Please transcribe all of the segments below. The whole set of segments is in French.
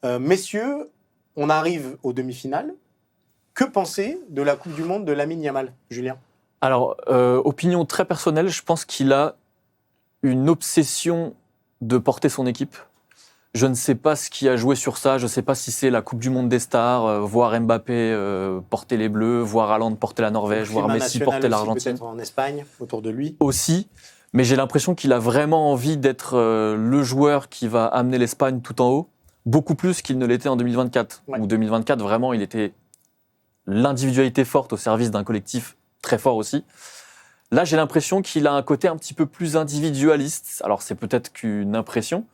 Messieurs, on arrive aux demi-finales. Que penser de la Coupe du Monde de Lamine Yamal, Julien? Alors, opinion très personnelle, je pense qu'il a une obsession de porter son équipe. Je ne sais pas ce qui a joué sur ça, je ne sais pas si c'est la Coupe du Monde des stars, voir Mbappé porter les Bleus, voir Haaland porter la Norvège, voir Messi porter l'Argentine. Peut-être en Espagne, autour de lui. Aussi, mais j'ai l'impression qu'il a vraiment envie d'être le joueur qui va amener l'Espagne tout en haut, beaucoup plus qu'il ne l'était en 2024. Ouais. Où 2024, vraiment, il était l'individualité forte au service d'un collectif très fort aussi. Là, j'ai l'impression qu'il a un côté un petit peu plus individualiste. Alors, c'est peut-être qu'une impression,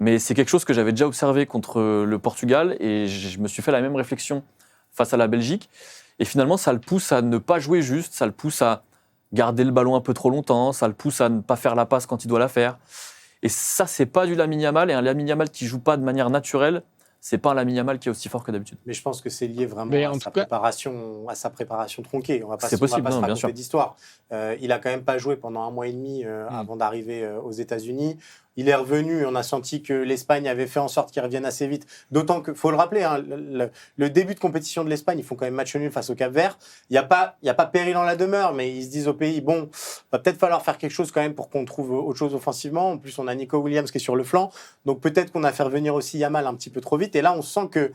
mais c'est quelque chose que j'avais déjà observé contre le Portugal et je me suis fait la même réflexion face à la Belgique. Et finalement, ça le pousse à ne pas jouer juste, ça le pousse à garder le ballon un peu trop longtemps, ça le pousse à ne pas faire la passe quand il doit la faire. Et ça, c'est pas du Lamine Yamal. Et un Lamine Yamal qui joue pas de manière naturelle, c'est pas un Lamine Yamal qui est aussi fort que d'habitude. Mais je pense que c'est lié vraiment à sa préparation tronquée. On va pas, c'est possible, on va pas non, se bien raconter sûr. d'histoire. Il a quand même pas joué pendant 1 mois et demi avant d'arriver aux États-Unis. Il est revenu, on a senti que l'Espagne avait fait en sorte qu'il revienne assez vite. D'autant que, faut le rappeler, hein, le début de compétition de l'Espagne, ils font quand même match nul face au Cap-Vert. Il y a pas péril en la demeure, mais ils se disent au pays, bon, va peut-être falloir faire quelque chose quand même pour qu'on trouve autre chose offensivement. En plus, on a Nico Williams qui est sur le flanc. Donc peut-être qu'on a fait revenir aussi Yamal un petit peu trop vite. Et là, on sent que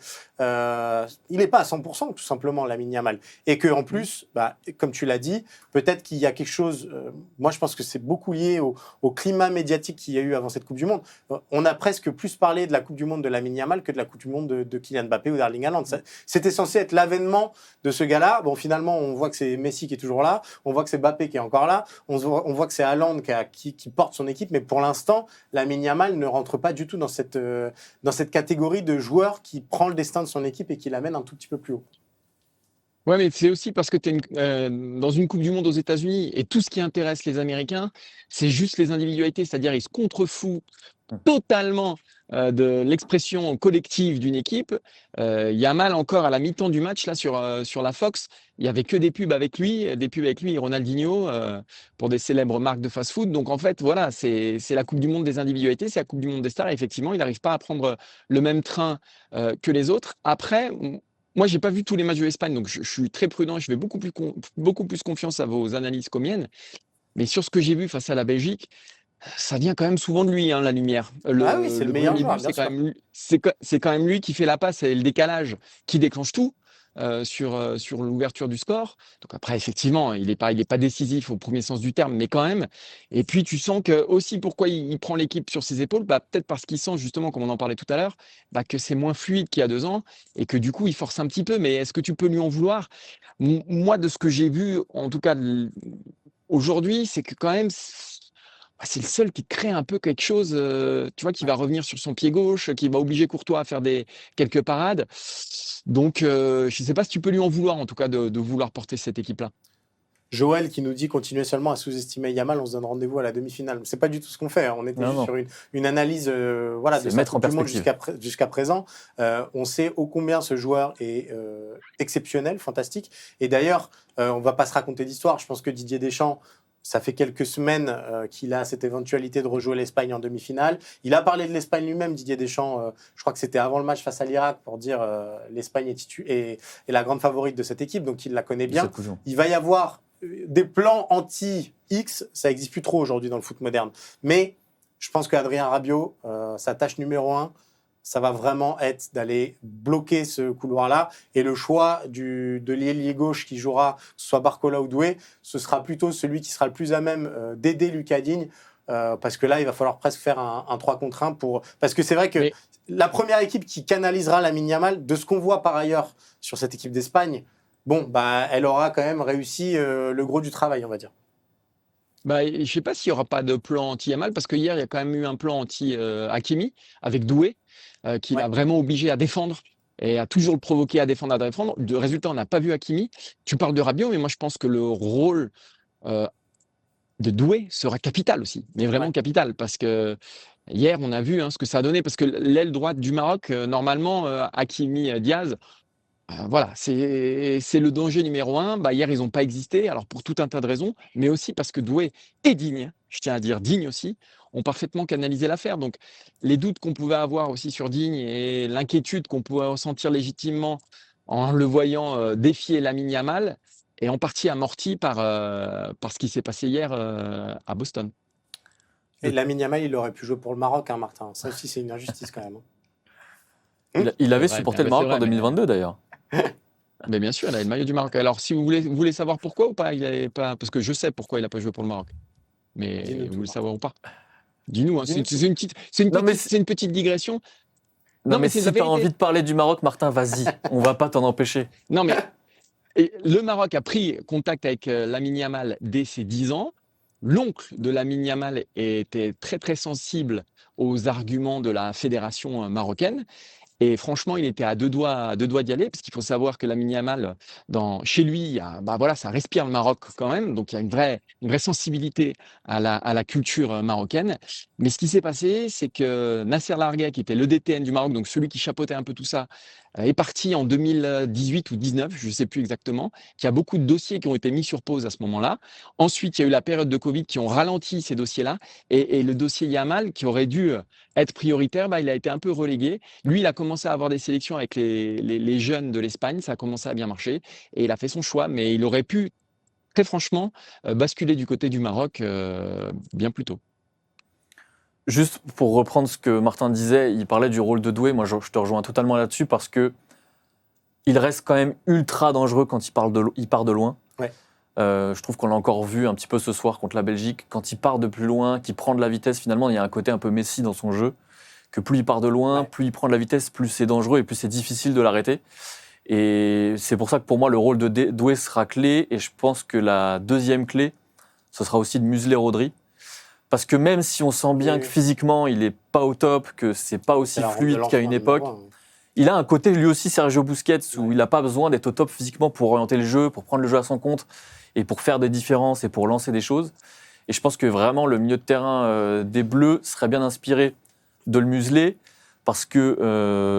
il n'est pas à 100%, tout simplement, Lamine Yamal. Et qu'en plus, comme tu l'as dit, peut-être qu'il y a quelque chose... moi, je pense que c'est beaucoup lié au climat médiatique qu'il y a eu avant cette Coupe du Monde. On a presque plus parlé de la Coupe du Monde de Lamine Yamal que de la Coupe du Monde de Kylian Mbappé ou d'Erling Haaland. C'était censé être l'avènement de ce gars-là. Bon, finalement, on voit que c'est Messi qui est toujours là, on voit que c'est Mbappé qui est encore là, on voit que c'est Haaland qui porte son équipe, mais pour l'instant, Lamine Yamal ne rentre pas du tout dans cette catégorie de joueur qui prend le destin de son équipe et qui l'amène un tout petit peu plus haut. Ouais, mais c'est aussi parce que tu es dans une Coupe du Monde aux États-Unis et tout ce qui intéresse les Américains, c'est juste les individualités, c'est-à-dire ils se contrefoutent totalement de l'expression collective d'une équipe. Yamal, encore à la mi-temps du match, là, sur la Fox, il n'y avait que des pubs avec lui, Ronaldinho, pour des célèbres marques de fast-food. Donc, en fait, voilà, c'est la Coupe du Monde des individualités, c'est la Coupe du Monde des stars. Et effectivement, il n'arrive pas à prendre le même train que les autres. Après, moi, je n'ai pas vu tous les matchs de l'Espagne, donc je suis très prudent. Je fais beaucoup plus confiance à vos analyses qu'aux miennes. Mais sur ce que j'ai vu face à la Belgique, ça vient quand même souvent de lui, hein, la lumière. Oui, c'est le meilleur joueur, bien sûr. C'est quand même lui qui fait la passe et le décalage qui déclenche tout sur l'ouverture du score. Donc après, effectivement, il est pas décisif au premier sens du terme, mais quand même. Et puis, tu sens que aussi pourquoi il prend l'équipe sur ses épaules, peut-être parce qu'il sent justement, comme on en parlait tout à l'heure, que c'est moins fluide qu'il y a 2 ans et que du coup, il force un petit peu. Mais est-ce que tu peux lui en vouloir? Moi, de ce que j'ai vu, en tout cas aujourd'hui, c'est que quand même... c'est le seul qui crée un peu quelque chose, tu vois, qui va revenir sur son pied gauche, qui va obliger Courtois à faire quelques parades. Donc, je ne sais pas si tu peux lui en vouloir, en tout cas, de vouloir porter cette équipe-là. Joël qui nous dit continuez seulement à sous-estimer Yamal, on se donne rendez-vous à la demi-finale. C'est pas du tout ce qu'on fait. On était juste sur une analyse de sa Coupe du Monde jusqu'à présent. On sait ô combien ce joueur est exceptionnel, fantastique. Et d'ailleurs, on va pas se raconter d'histoire. Je pense que Didier Deschamps, ça fait quelques semaines qu'il a cette éventualité de rejouer l'Espagne en demi-finale. Il a parlé de l'Espagne lui-même, Didier Deschamps. Je crois que c'était avant le match face à l'Irak pour dire l'Espagne est la grande favorite de cette équipe, donc il la connaît bien. Il va y avoir des plans anti-X, ça n'existe plus trop aujourd'hui dans le foot moderne. Mais je pense qu'Adrien Rabiot, sa tâche numéro 1, ça va vraiment être d'aller bloquer ce couloir-là. Et le choix de l'ailier gauche qui jouera, soit Barcola ou Doué, ce sera plutôt celui qui sera le plus à même d'aider Lucas Digne. Parce que là, il va falloir presque faire un 3 contre 1 parce que c'est vrai que la première équipe qui canalisera Lamine Yamal, de ce qu'on voit par ailleurs sur cette équipe d'Espagne, elle aura quand même réussi le gros du travail, on va dire. Je ne sais pas s'il n'y aura pas de plan anti-Yamal, parce que hier, il y a quand même eu un plan anti-Hakimi avec Doué, qui l'a vraiment obligé à défendre et à toujours le provoquer à défendre. De résultat, on n'a pas vu Hakimi. Tu parles de Rabiot, mais moi, je pense que le rôle de Doué sera capital aussi, mais vraiment capital, parce que hier, on a vu ce que ça a donné, parce que l'aile droite du Maroc, normalement, Hakimi Diaz, Voilà, c'est le danger numéro 1. Hier, ils n'ont pas existé, alors pour tout un tas de raisons, mais aussi parce que Doué et Digne, je tiens à dire Digne aussi, ont parfaitement canalisé l'affaire. Donc, les doutes qu'on pouvait avoir aussi sur Digne et l'inquiétude qu'on pouvait ressentir légitimement en le voyant défier Lamine Yamal est en partie amorti par ce qui s'est passé hier à Boston. Et Lamine Yamal, il aurait pu jouer pour le Maroc, hein, Martin. Ça aussi, c'est une injustice quand même. Il avait supporté le Maroc en 2022 d'ailleurs. Mais bien sûr, il a le maillot du Maroc. Alors, si vous voulez savoir pourquoi ou pas, il avait pas, parce que je sais pourquoi il n'a pas joué pour le Maroc. Mais vous voulez savoir ou pas? Dis-nous, hein, c'est une petite digression. Non, mais si tu as envie de parler du Maroc, Martin, vas-y, on va pas t'en empêcher. Non, mais le Maroc a pris contact avec Lamine Yamal dès ses 10 ans. L'oncle de Lamine Yamal était très, très sensible aux arguments de la fédération marocaine. Et franchement, il était à deux doigts d'y aller, parce qu'il faut savoir que Lamine Yamal, chez lui, ça respire le Maroc quand même, donc il y a une vraie sensibilité à la culture marocaine. Mais ce qui s'est passé, c'est que Nasser Larguet, qui était le DTN du Maroc, donc celui qui chapeautait un peu tout ça, est parti en 2018 ou 2019, je ne sais plus exactement, qu'il y a beaucoup de dossiers qui ont été mis sur pause à ce moment-là. Ensuite, il y a eu la période de Covid qui ont ralenti ces dossiers-là, et le dossier Yamal, qui aurait dû être prioritaire, il a été un peu relégué. Lui, il a commencé à avoir des sélections avec les jeunes de l'Espagne, ça a commencé à bien marcher, et il a fait son choix, mais il aurait pu, très franchement, basculer du côté du Maroc bien plus tôt. Juste pour reprendre ce que Martin disait, il parlait du rôle de Doué. Moi, je te rejoins totalement là-dessus parce que il reste quand même ultra dangereux quand il part de loin. Ouais. Je trouve qu'on l'a encore vu un petit peu ce soir contre la Belgique. Quand il part de plus loin, qu'il prend de la vitesse, finalement, il y a un côté un peu Messi dans son jeu. Que plus il part de loin, plus il prend de la vitesse, plus c'est dangereux et plus c'est difficile de l'arrêter. Et c'est pour ça que pour moi, le rôle de Doué sera clé. Et je pense que la deuxième clé, ce sera aussi de museler Rodri. Parce que même si on sent bien que physiquement, il n'est pas au top, que c'est pas aussi fluide qu'à une époque, il a un côté, lui aussi, Sergio Busquets, où il n'a pas besoin d'être au top physiquement pour orienter le jeu, pour prendre le jeu à son compte et pour faire des différences et pour lancer des choses. Et je pense que vraiment, le milieu de terrain des Bleus serait bien inspiré de le museler, parce que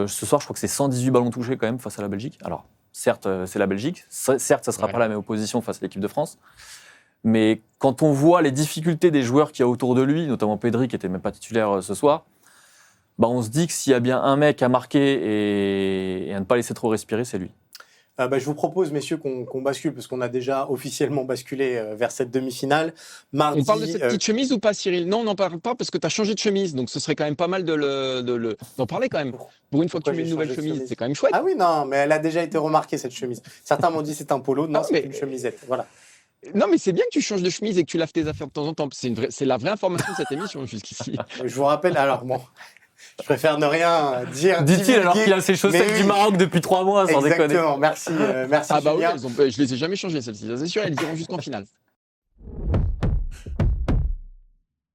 ce soir, je crois que c'est 118 ballons touchés quand même face à la Belgique. Alors, certes, c'est la Belgique. Certes, ça ne sera pas la même opposition face à l'équipe de France. Mais quand on voit les difficultés des joueurs qu'il y a autour de lui, notamment Pedri qui n'était même pas titulaire ce soir, on se dit que s'il y a bien un mec à marquer et à ne pas laisser trop respirer, c'est lui. Je vous propose, messieurs, qu'on bascule, parce qu'on a déjà officiellement basculé vers cette demi-finale. Mardi, on parle de cette petite chemise ou pas, Cyril? Non, on n'en parle pas parce que tu as changé de chemise, donc ce serait quand même pas mal d'en parler quand même. Pour une fois que tu mets une nouvelle chemise, c'est quand même chouette. Ah oui, non, mais elle a déjà été remarquée, cette chemise. Certains m'ont dit c'est un polo, non, c'est une chemisette, voilà. Non, mais c'est bien que tu changes de chemise et que tu laves tes affaires de temps en temps. C'est la vraie information de cette émission jusqu'ici. Je vous rappelle, alors bon, je préfère ne rien dire. Dit-il alors qu'il a ses chaussettes du Maroc depuis 3 mois, sans déconner. Exactement, merci Julien. Oui, je les ai jamais changées celles-ci, c'est sûr, elles iront jusqu'en finale.